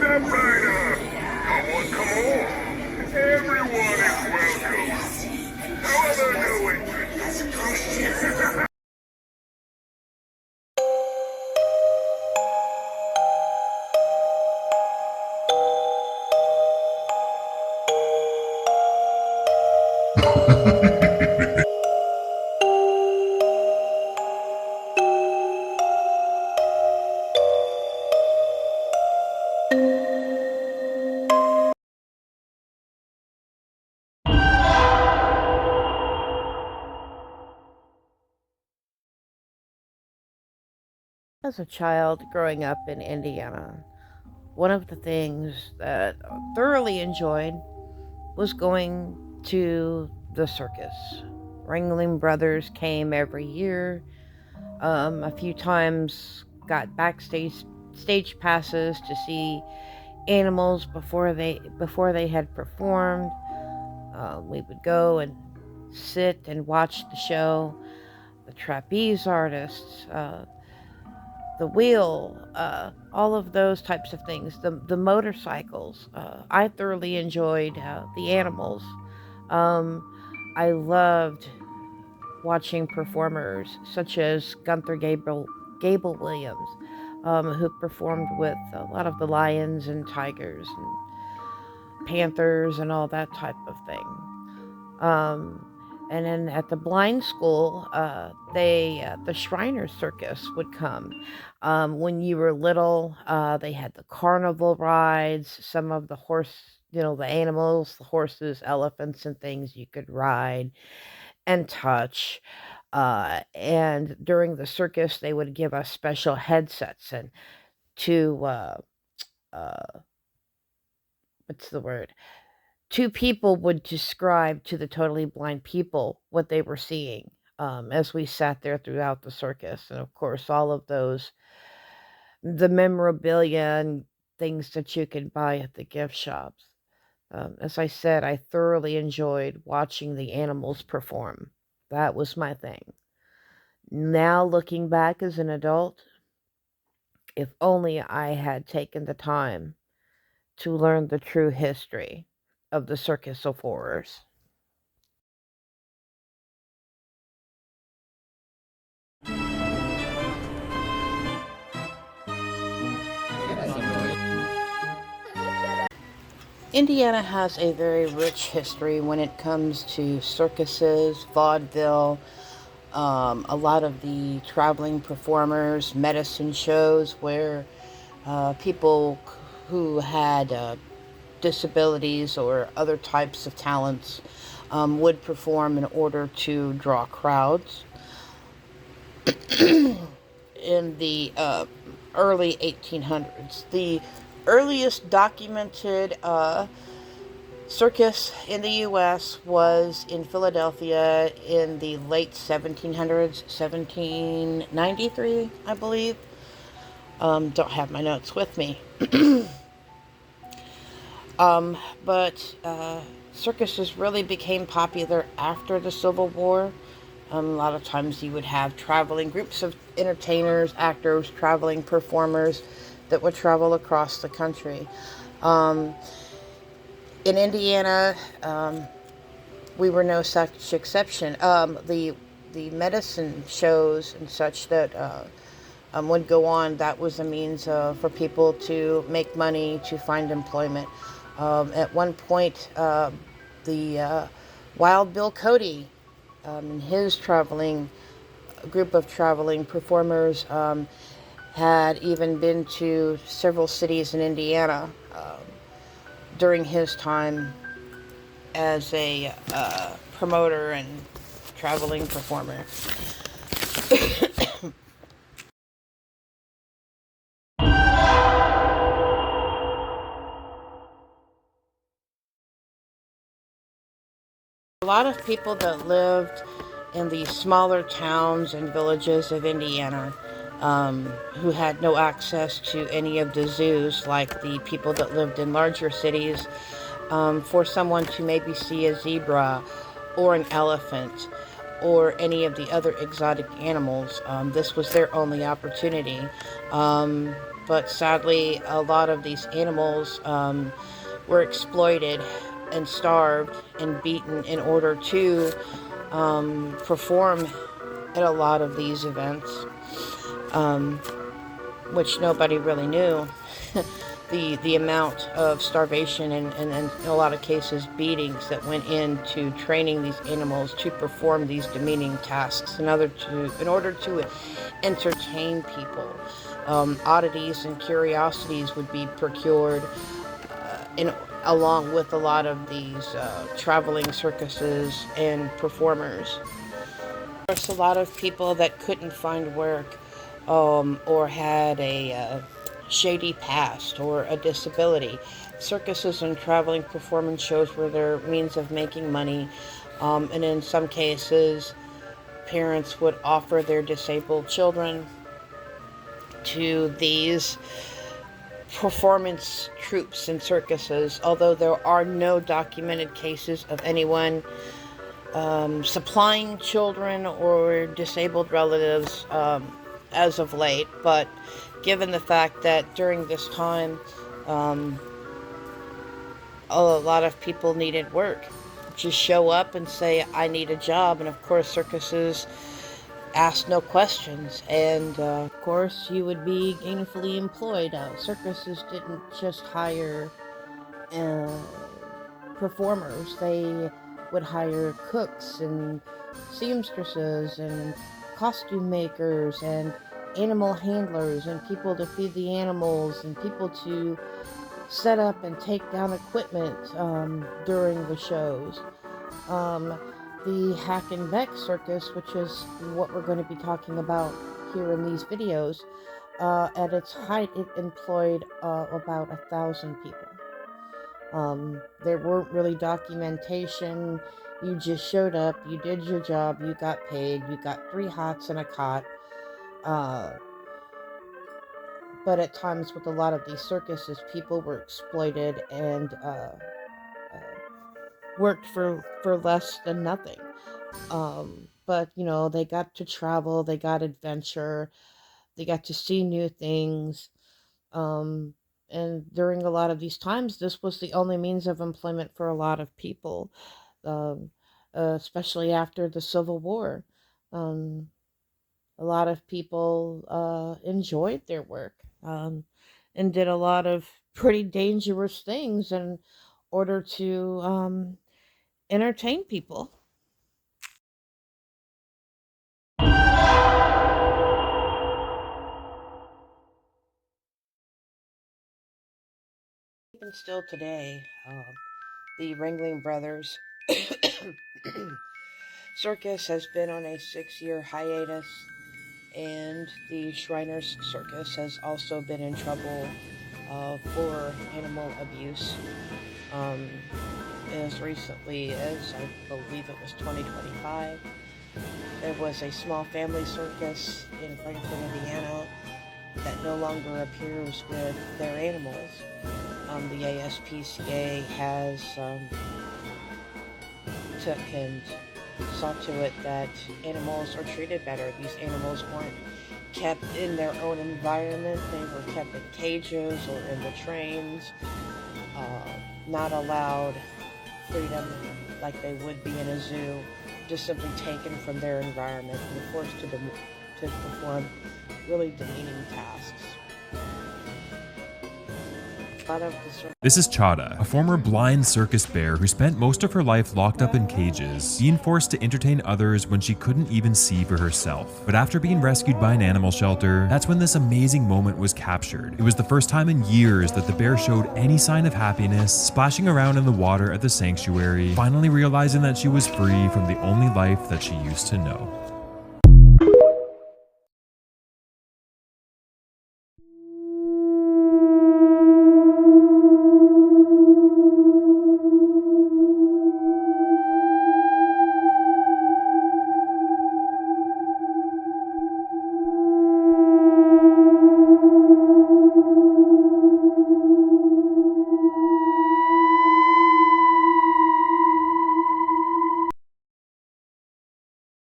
Step right up. Come on. Everyone is welcome. However, no entrance. As a child growing up in Indiana, one of the things that I thoroughly enjoyed was going to the circus. Ringling Brothers came every year. A few times got backstage stage passes to see animals before they had performed. We would go and sit and watch the show. The trapeze artists, the wheel, all of those types of things. The motorcycles. I thoroughly enjoyed the animals. Um, I loved watching performers such as Gunther Gable Williams, who performed with a lot of the lions and tigers and panthers and all that type of thing. Um, and then at the blind school, the Shriner Circus would come. When you were little, they had the carnival rides, some of the the animals, the horses, elephants, and things you could ride and touch. And during the circus, they would give us special headsets and to uh, what's the word? Two people would describe to the totally blind people what they were seeing as we sat there throughout the circus. And of course, all of the memorabilia and things that you could buy at the gift shops. As I said, I thoroughly enjoyed watching the animals perform. That was my thing. Now, looking back as an adult, if only I had taken the time to learn the true history of the Circus of Horrors. Indiana has a very rich history when it comes to circuses, vaudeville, a lot of the traveling performers, medicine shows where people who had disabilities or other types of talents would perform in order to draw crowds. In the early 1800s, the earliest documented circus in the U.S. was in Philadelphia in the late 1700s, 1793, I believe. Don't have my notes with me. But circuses really became popular after the Civil War. A lot of times you would have traveling groups of entertainers, actors, traveling performers that would travel across the country. Um, in Indiana, we were no such exception. The medicine shows and such that would go on, that was a means for people to make money, to find employment. At one point, the Wild Bill Cody and his traveling group of traveling performers had even been to several cities in Indiana during his time as a promoter and traveling performer. A lot of people that lived in the smaller towns and villages of Indiana who had no access to any of the zoos like the people that lived in larger cities, for someone to maybe see a zebra or an elephant or any of the other exotic animals. This was their only opportunity. But sadly, a lot of these animals were exploited and starved and beaten in order to perform at a lot of these events, which nobody really knew. The amount of starvation and in a lot of cases beatings that went into training these animals to perform these demeaning tasks in order to entertain people. Oddities and curiosities would be procured along with a lot of these traveling circuses and performers. There's a lot of people that couldn't find work or had a shady past or a disability. Circuses and traveling performance shows were their means of making money, and in some cases parents would offer their disabled children to these performance troupes and circuses, although there are no documented cases of anyone supplying children or disabled relatives as of late. But given the fact that during this time a lot of people needed work, just show up and say, I need a job. And of course circuses ask no questions, and of course you would be gainfully employed. Circuses didn't just hire performers, they would hire cooks and seamstresses and costume makers and animal handlers and people to feed the animals and people to set up and take down equipment during the shows. The Hack and Beck Circus, which is what we're going to be talking about here in these videos, at its height it employed about 1,000 people. There weren't really documentation. You just showed up, you did your job, you got paid, you got 3 hots and a cot. But at times with a lot of these circuses, people were exploited and worked for less than nothing. But you know, they got to travel, they got adventure, they got to see new things. And during a lot of these times, this was the only means of employment for a lot of people, especially after the Civil War. A lot of people enjoyed their work and did a lot of pretty dangerous things in order to entertain people. Even still today, the Ringling Brothers Circus has been on a 6-year hiatus, and the Shriners Circus has also been in trouble for animal abuse. As recently as, I believe it was 2025, there was a small family circus in Frankfort, Indiana that no longer appears with their animals. The ASPCA has took and saw to it that animals are treated better. These animals weren't kept in their own environment. They were kept in cages or in the trains, not allowed freedom like they would be in a zoo, just simply taken from their environment and forced to perform really demeaning tasks. This is Chada, a former blind circus bear who spent most of her life locked up in cages, being forced to entertain others when she couldn't even see for herself. But after being rescued by an animal shelter, that's when this amazing moment was captured. It was the first time in years that the bear showed any sign of happiness, splashing around in the water at the sanctuary, finally realizing that she was free from the only life that she used to know.